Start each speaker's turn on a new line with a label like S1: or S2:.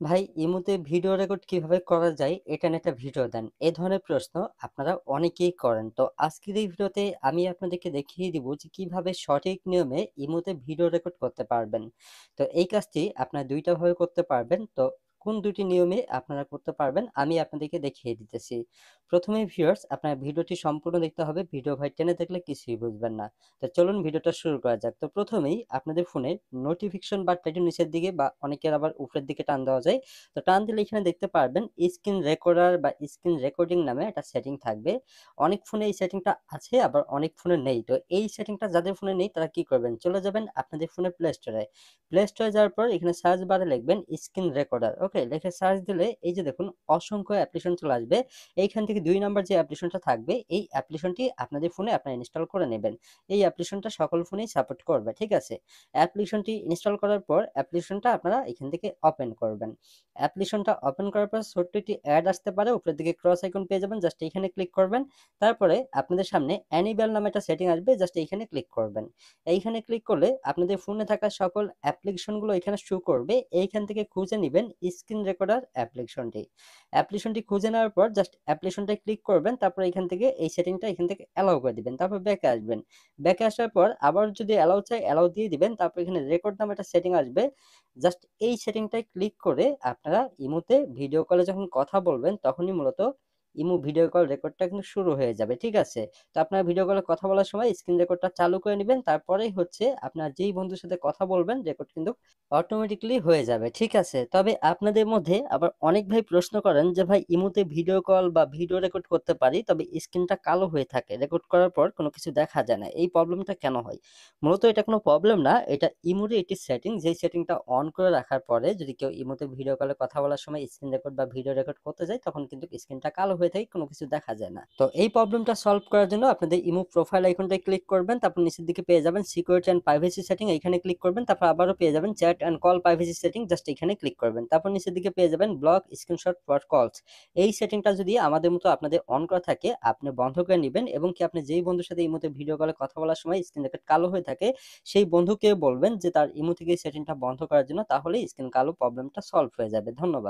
S1: ভাই ইমোতে video record কিভাবে করা যায় এটা নিয়ে একটা ভিডিও দেন। এ ধরনের প্রশ্ন আপনারা অনেকেই করেন। তো আজকের এই ভিডিওতে আমি আপনাদেরকে দেখিয়ে দিব যে কিভাবে সঠিক নিয়মে ইমোতে ভিডিও রেকর্ড করতে পারবেন। তো এই কাজটি আপনারা ২ টা ভাবে করতে পারবেন। তো কোন ২ টি নিয়মে আপনারা করতে পারবেন আমি আপনাদেরকে দেখিয়ে দিতেছি। ১ম এ ভিউয়ার্স আপনার ভিডিওটি সম্পূর্ণ দেখতে হবে। ভিডিও ভাই টেনে দেখলে কিছুই বুঝবেন না। তো চলুন ভিডিওটা শুরু করা যাক। তো ১ম এই আপনাদের ফোনে নোটিফিকেশন বাটনটা একটু নিচের দিকে বা অনেকের আবার উপরের দিকে টান দেওয়া যায়। তো টান দিলে এখানে দেখতে পারবেন স্ক্রিন রেকর্ডার বা স্ক্রিন রেকর্ডিং নামে একটা সেটিং থাকবে। অনেক ফোনে এই সেটিংটা আছে আবার অনেক ফোনে নেই। তো এই সেটিংটা যাদের ফোনে নেই তারা কি করবেন? চলে যাবেন আপনাদের ফোনের প্লে স্টোরে। প্লে স্টোরে যাওয়ার পর এখানে সার্চ বারে লিখবেন স্ক্রিন রেকর্ডার। ওকে? লিখে সার্চ দিলে এই যে দেখুন অসংখ্য অ্যাপ্লিকেশন চলে আসবে। এইখান থেকে ২ নাম্বার যে অ্যাপ্লিকেশনটা থাকবে এই অ্যাপ্লিকেশনটি আপনাদের ফোনে আপনারা ইনস্টল করে নেবেন। এই অ্যাপ্লিকেশনটা সকল ফোনেই সাপোর্ট করবে। ঠিক আছে? অ্যাপ্লিকেশনটি ইনস্টল করার পর অ্যাপ্লিকেশনটা আপনারা এখান থেকে ওপেন করবেন। অ্যাপ্লিকেশনটা ওপেন করার পর ছোট্ট একটি অ্যাড আসতে পারে। উপরের দিকে ক্রস আইকন পেয়ে যাবেন। জাস্ট এইখানে ক্লিক করবেন। তারপরে আপনাদের সামনে অ্যানিবল নামে একটা সেটিং আসবে। জাস্ট এইখানে ক্লিক করবেন। এইখানে ক্লিক করলে আপনাদের ফোনে থাকা সকল অ্যাপ্লিকেশনগুলো এখানে শো করবে। এইখান থেকে খুঁজে নিবেন স্ক্রিন রেকর্ডার অ্যাপ্লিকেশনটি। অ্যাপ্লিকেশনটি খুঁজে নেওয়ার পর জাস্ট অ্যাপ্লিকেশনটায় ক্লিক করবেন। তারপর এখান থেকে এই সেটিংটা এখান থেকে অ্যালাউ করে দিবেন। তারপর ব্যাকে আসবেন। ব্যাকে আসার পর আবার যদি অ্যালাউ চাই অ্যালাউ দিয়ে দিবেন। তারপর এখানে রেকর্ড নামে একটা সেটিং আসবে। জাস্ট এই সেটিংটায় ক্লিক করে আপনারা ইমোতে ভিডিও কলে যখন কথা বলবেন তখনই মূলত ইমো ভিডিও কল রেকর্ডটা কিন্তু শুরু হয়ে যাবে। ঠিক আছে? তো আপনারা ভিডিও কলে কথা বলার সময় স্ক্রিন রেকর্ডটা চালু করে নিবেন। তারপরেই হচ্ছে আপনার যেই বন্ধুর সাথে কথা বলবেন রেকর্ড কিন্তু অটোমেটিক্যালি হয়ে যাবে। ঠিক আছে? তবে আপনাদের মধ্যে আবার অনেক ভাই প্রশ্ন করেন যে ভাই ইমোতে ভিডিও কল বা ভিডিও রেকর্ড করতে পারি তবে স্ক্রিনটা কালো হয়ে থাকে। রেকর্ড করার পর কোনো কিছু দেখা যায় না। এই প্রবলেমটা কেন হয়? মূলত এটা কোনো প্রবলেম না। এটা ইমোরই একটি সেটিং। যেই সেটিংটা অন করে রাখার পরে যদি কেউ ইমোতে ভিডিও কলে কথা বলার সময় স্ক্রিন রেকর্ড বা ভিডিও রেকর্ড করতে যায় তখন কিন্তু স্ক্রিনটা কালো হয়ে থাকে, কোনো কিছু দেখা যায় না। তো এই প্রবলেমটা সলভ করার জন্য আপনাদের ইমো প্রোফাইল আইকনটায় ক্লিক করবেন। তারপর নিচের দিকে পেয়ে যাবেন সিকিউরিটি অ্যান্ড প্রাইভেসি সেটিং, এইখানে ক্লিক করবেন। তারপর আবারও পেয়ে যাবেন chat and call privacy setting, just এখানে ক্লিক করবেন। তারপর নিচের দিকে পেয়ে যাবেন ব্লক স্ক্রিনশট ফর কলস। এই সেটিংটা যদি আমাদের মতো আপনাদের অন করা থাকে আপনি বন্ধ করে নিবেন এবং কি আপনি যেই বন্ধুর সাথে ইমোতে ভিডিও কলে কথা বলার সময় স্ক্রিন রেকর্ড কালো হয়ে থাকে সেই বন্ধুকে বলবেন যে তার ইমো থেকে এই সেটিংটা বন্ধ করার জন্য, তাহলেই স্ক্রিন কালো প্রবলেমটা সলভ হয়ে যাবে। ধন্যবাদ।